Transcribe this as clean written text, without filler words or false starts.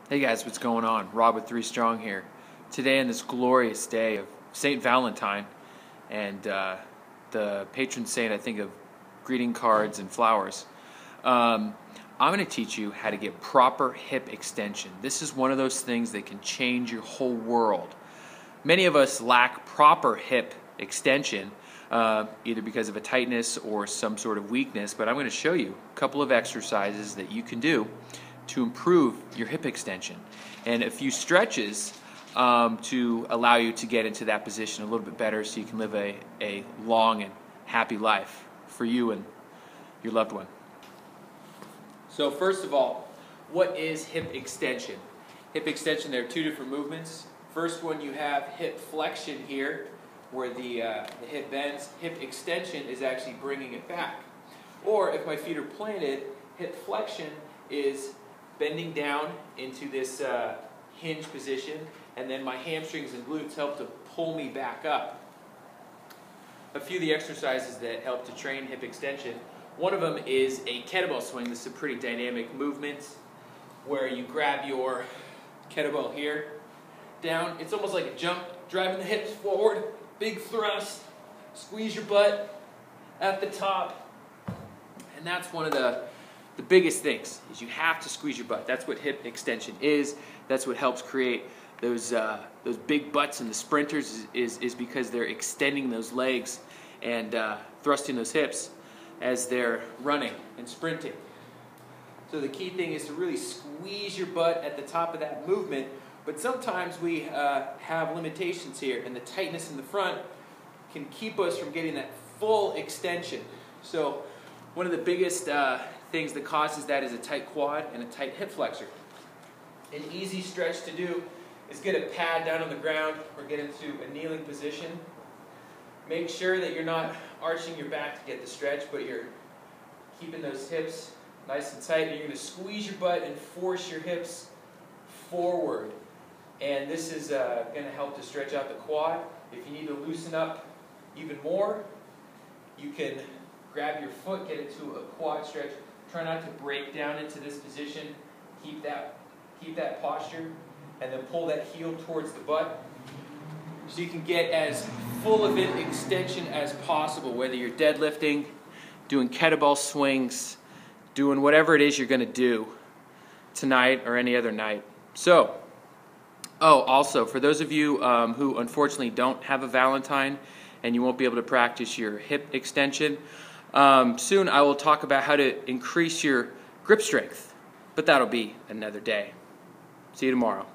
Hey guys, what's going on? Rob with 3STRONG here. Today on this glorious day of St. Valentine and the patron saint, I think, of greeting cards and flowers, I'm going to teach you how to get proper hip extension. This is one of those things that can change your whole world. Many of us lack proper hip extension, either because of a tightness or some sort of weakness, but I'm going to show you a couple of exercises that you can do to improve your hip extension, and a few stretches to allow you to get into that position a little bit better so you can live a long and happy life for you and your loved one. So first of all, what is hip extension? Hip extension, there are two different movements. First one, you have hip flexion here, where the hip bends. Hip extension is actually bringing it back. Or if my feet are planted, hip flexion is bending down into this hinge position, and then my hamstrings and glutes help to pull me back up. A few of the exercises that help to train hip extension, one of them is a kettlebell swing. This is a pretty dynamic movement where you grab your kettlebell here, down. It's almost like a jump, driving the hips forward, big thrust, squeeze your butt at the top, and that's one of the biggest things, is you have to squeeze your butt. That's what hip extension is. That's what helps create those big butts in the sprinters, is because they're extending those legs and thrusting those hips as they're running and sprinting. So the key thing is to really squeeze your butt at the top of that movement, but sometimes we have limitations here, and the tightness in the front can keep us from getting that full extension. So one of the biggest things that causes that is a tight quad and a tight hip flexor. An easy stretch to do is get a pad down on the ground or get into a kneeling position. Make sure that you're not arching your back to get the stretch, but you're keeping those hips nice and tight, and you're going to squeeze your butt and force your hips forward. And this is going to help to stretch out the quad. If you need to loosen up even more, you can grab your foot, get into a quad stretch. Try not to break down into this position. Keep that posture, and then pull that heel towards the butt, so you can get as full of an extension as possible, whether you're deadlifting, doing kettlebell swings, doing whatever it is you're going to do tonight or any other night. So, also, for those of you who unfortunately don't have a Valentine and you won't be able to practice your hip extension, soon I will talk about how to increase your grip strength, but that'll be another day. See you tomorrow.